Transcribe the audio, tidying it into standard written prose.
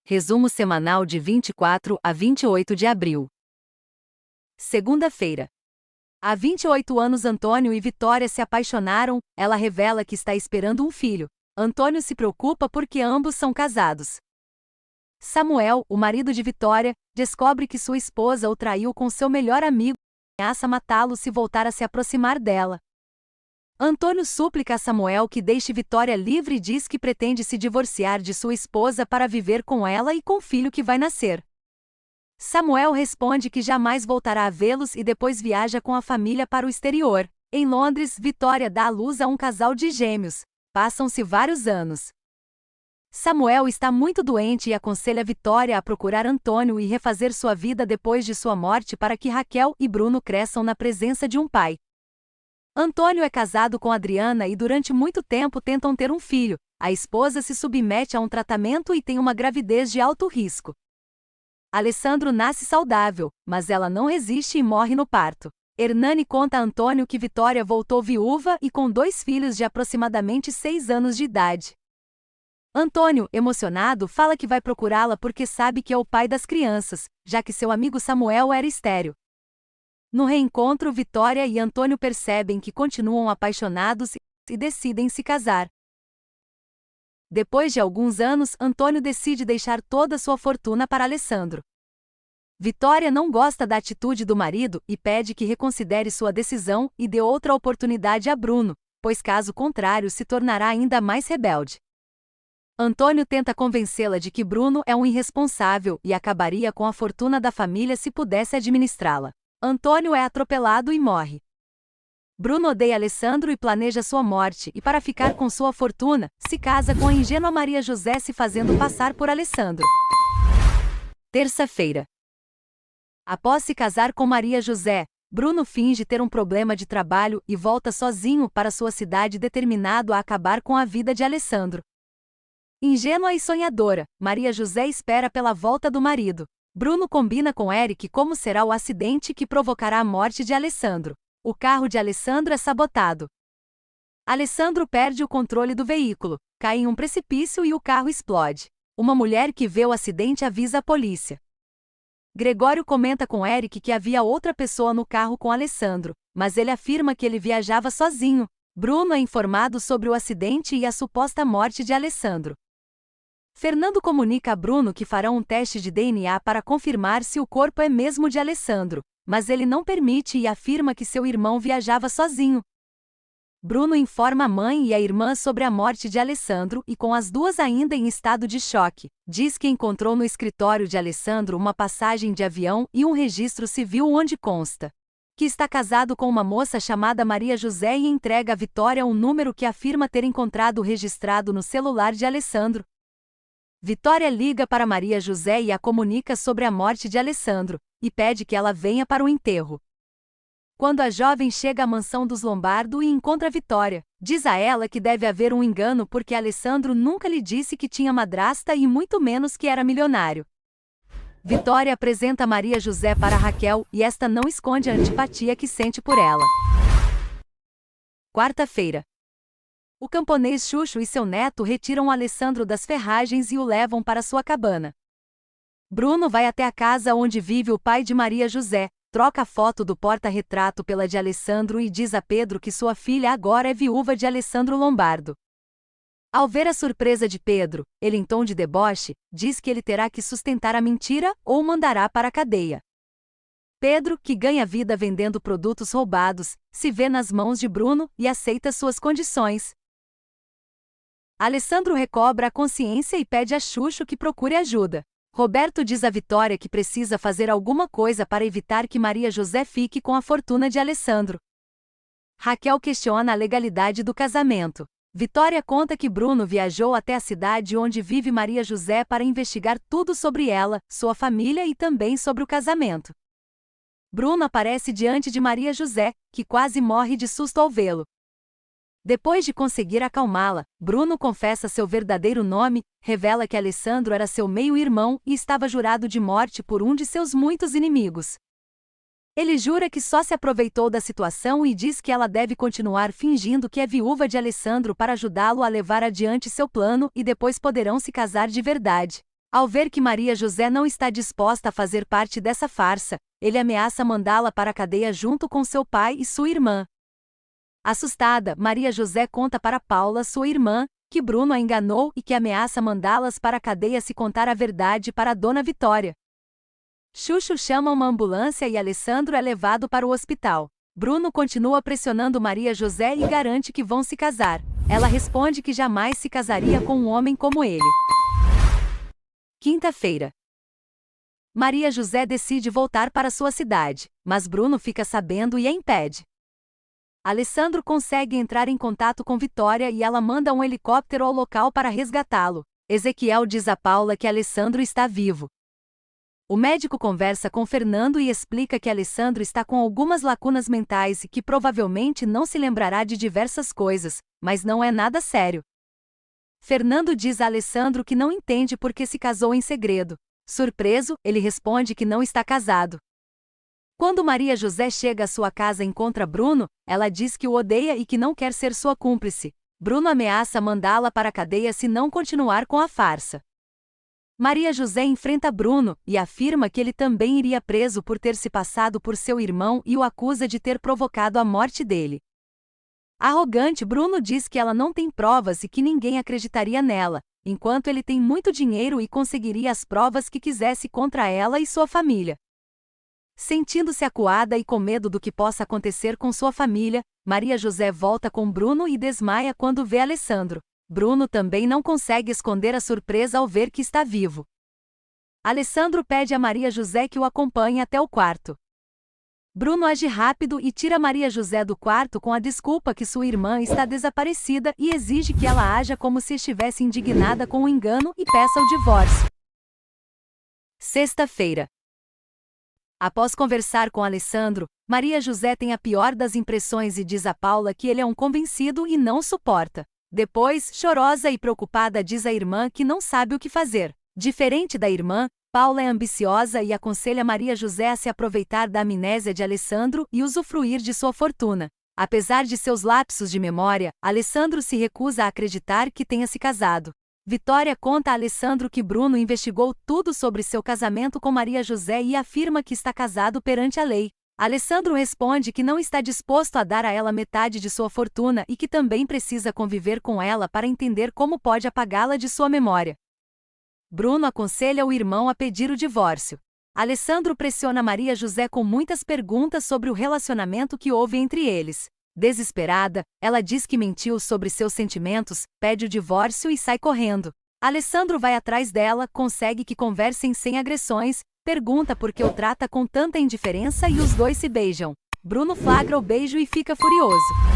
Resumo semanal de 24 a 28 de abril. Segunda-feira. Há 28 anos Antônio e Vitória se apaixonaram, ela revela que está esperando um filho. Antônio se preocupa porque ambos são casados. Samuel, o marido de Vitória, descobre que sua esposa o traiu com seu melhor amigo e ameaça matá-lo se voltar a se aproximar dela. Antônio súplica a Samuel que deixe Vitória livre e diz que pretende se divorciar de sua esposa para viver com ela e com o filho que vai nascer. Samuel responde que jamais voltará a vê-los e depois viaja com a família para o exterior. Em Londres, Vitória dá à luz a um casal de gêmeos. Passam-se vários anos. Samuel está muito doente e aconselha Vitória a procurar Antônio e refazer sua vida depois de sua morte para que Raquel e Bruno cresçam na presença de um pai. Antônio é casado com Adriana e durante muito tempo tentam ter um filho. A esposa se submete a um tratamento e tem uma gravidez de alto risco. Alessandro nasce saudável, mas ela não resiste e morre no parto. Hernani conta a Antônio que Vitória voltou viúva e com 2 filhos de aproximadamente 6 anos de idade. Antônio, emocionado, fala que vai procurá-la porque sabe que é o pai das crianças, já que seu amigo Samuel era estéril. No reencontro, Vitória e Antônio percebem que continuam apaixonados e decidem se casar. Depois de alguns anos, Antônio decide deixar toda sua fortuna para Alessandro. Vitória não gosta da atitude do marido e pede que reconsidere sua decisão e dê outra oportunidade a Bruno, pois caso contrário se tornará ainda mais rebelde. Antônio tenta convencê-la de que Bruno é um irresponsável e acabaria com a fortuna da família se pudesse administrá-la. Antônio é atropelado e morre. Bruno odeia Alessandro e planeja sua morte e, para ficar com sua fortuna, se casa com a ingênua Maria José se fazendo passar por Alessandro. Terça-feira. Após se casar com Maria José, Bruno finge ter um problema de trabalho e volta sozinho para sua cidade determinado a acabar com a vida de Alessandro. Ingênua e sonhadora, Maria José espera pela volta do marido. Bruno combina com Eric como será o acidente que provocará a morte de Alessandro. O carro de Alessandro é sabotado. Alessandro perde o controle do veículo, cai em um precipício e o carro explode. Uma mulher que vê o acidente avisa a polícia. Gregório comenta com Eric que havia outra pessoa no carro com Alessandro, mas ele afirma que ele viajava sozinho. Bruno é informado sobre o acidente e a suposta morte de Alessandro. Fernando comunica a Bruno que farão um teste de DNA para confirmar se o corpo é mesmo de Alessandro, mas ele não permite e afirma que seu irmão viajava sozinho. Bruno informa a mãe e a irmã sobre a morte de Alessandro e, com as duas ainda em estado de choque, diz que encontrou no escritório de Alessandro uma passagem de avião e um registro civil onde consta que está casado com uma moça chamada Maria José e entrega a Vitória um número que afirma ter encontrado registrado no celular de Alessandro. Vitória liga para Maria José e a comunica sobre a morte de Alessandro, e pede que ela venha para o enterro. Quando a jovem chega à mansão dos Lombardo e encontra Vitória, diz a ela que deve haver um engano porque Alessandro nunca lhe disse que tinha madrasta e muito menos que era milionário. Vitória apresenta Maria José para Raquel e esta não esconde a antipatia que sente por ela. Quarta-feira. O camponês Chucho e seu neto retiram Alessandro das ferragens e o levam para sua cabana. Bruno vai até a casa onde vive o pai de Maria José, troca a foto do porta-retrato pela de Alessandro e diz a Pedro que sua filha agora é viúva de Alessandro Lombardo. Ao ver a surpresa de Pedro, ele em tom de deboche, diz que ele terá que sustentar a mentira ou mandará para a cadeia. Pedro, que ganha vida vendendo produtos roubados, se vê nas mãos de Bruno e aceita suas condições. Alessandro recobra a consciência e pede a Chucho que procure ajuda. Roberto diz a Vitória que precisa fazer alguma coisa para evitar que Maria José fique com a fortuna de Alessandro. Raquel questiona a legalidade do casamento. Vitória conta que Bruno viajou até a cidade onde vive Maria José para investigar tudo sobre ela, sua família e também sobre o casamento. Bruno aparece diante de Maria José, que quase morre de susto ao vê-lo. Depois de conseguir acalmá-la, Bruno confessa seu verdadeiro nome, revela que Alessandro era seu meio-irmão e estava jurado de morte por um de seus muitos inimigos. Ele jura que só se aproveitou da situação e diz que ela deve continuar fingindo que é viúva de Alessandro para ajudá-lo a levar adiante seu plano e depois poderão se casar de verdade. Ao ver que Maria José não está disposta a fazer parte dessa farsa, ele ameaça mandá-la para a cadeia junto com seu pai e sua irmã. Assustada, Maria José conta para Paula, sua irmã, que Bruno a enganou e que ameaça mandá-las para a cadeia se contar a verdade para a Dona Vitória. Chuchu chama uma ambulância e Alessandro é levado para o hospital. Bruno continua pressionando Maria José e garante que vão se casar. Ela responde que jamais se casaria com um homem como ele. Quinta-feira. Maria José decide voltar para sua cidade, mas Bruno fica sabendo e a impede. Alessandro consegue entrar em contato com Vitória e ela manda um helicóptero ao local para resgatá-lo. Ezequiel diz a Paula que Alessandro está vivo. O médico conversa com Fernando e explica que Alessandro está com algumas lacunas mentais e que provavelmente não se lembrará de diversas coisas, mas não é nada sério. Fernando diz a Alessandro que não entende por que se casou em segredo. Surpreso, ele responde que não está casado. Quando Maria José chega à sua casa e encontra Bruno, ela diz que o odeia e que não quer ser sua cúmplice. Bruno ameaça mandá-la para a cadeia se não continuar com a farsa. Maria José enfrenta Bruno e afirma que ele também iria preso por ter se passado por seu irmão e o acusa de ter provocado a morte dele. Arrogante, Bruno diz que ela não tem provas e que ninguém acreditaria nela, enquanto ele tem muito dinheiro e conseguiria as provas que quisesse contra ela e sua família. Sentindo-se acuada e com medo do que possa acontecer com sua família, Maria José volta com Bruno e desmaia quando vê Alessandro. Bruno também não consegue esconder a surpresa ao ver que está vivo. Alessandro pede a Maria José que o acompanhe até o quarto. Bruno age rápido e tira Maria José do quarto com a desculpa que sua irmã está desaparecida e exige que ela haja como se estivesse indignada com o engano e peça o divórcio. Sexta-feira. Após conversar com Alessandro, Maria José tem a pior das impressões e diz a Paula que ele é um convencido e não suporta. Depois, chorosa e preocupada, diz à irmã que não sabe o que fazer. Diferente da irmã, Paula é ambiciosa e aconselha Maria José a se aproveitar da amnésia de Alessandro e usufruir de sua fortuna. Apesar de seus lapsos de memória, Alessandro se recusa a acreditar que tenha se casado. Vitória conta a Alessandro que Bruno investigou tudo sobre seu casamento com Maria José e afirma que está casado perante a lei. Alessandro responde que não está disposto a dar a ela metade de sua fortuna e que também precisa conviver com ela para entender como pode apagá-la de sua memória. Bruno aconselha o irmão a pedir o divórcio. Alessandro pressiona Maria José com muitas perguntas sobre o relacionamento que houve entre eles. Desesperada, ela diz que mentiu sobre seus sentimentos, pede o divórcio e sai correndo. Alessandro vai atrás dela, consegue que conversem sem agressões, pergunta por que o trata com tanta indiferença e os dois se beijam. Bruno flagra o beijo e fica furioso.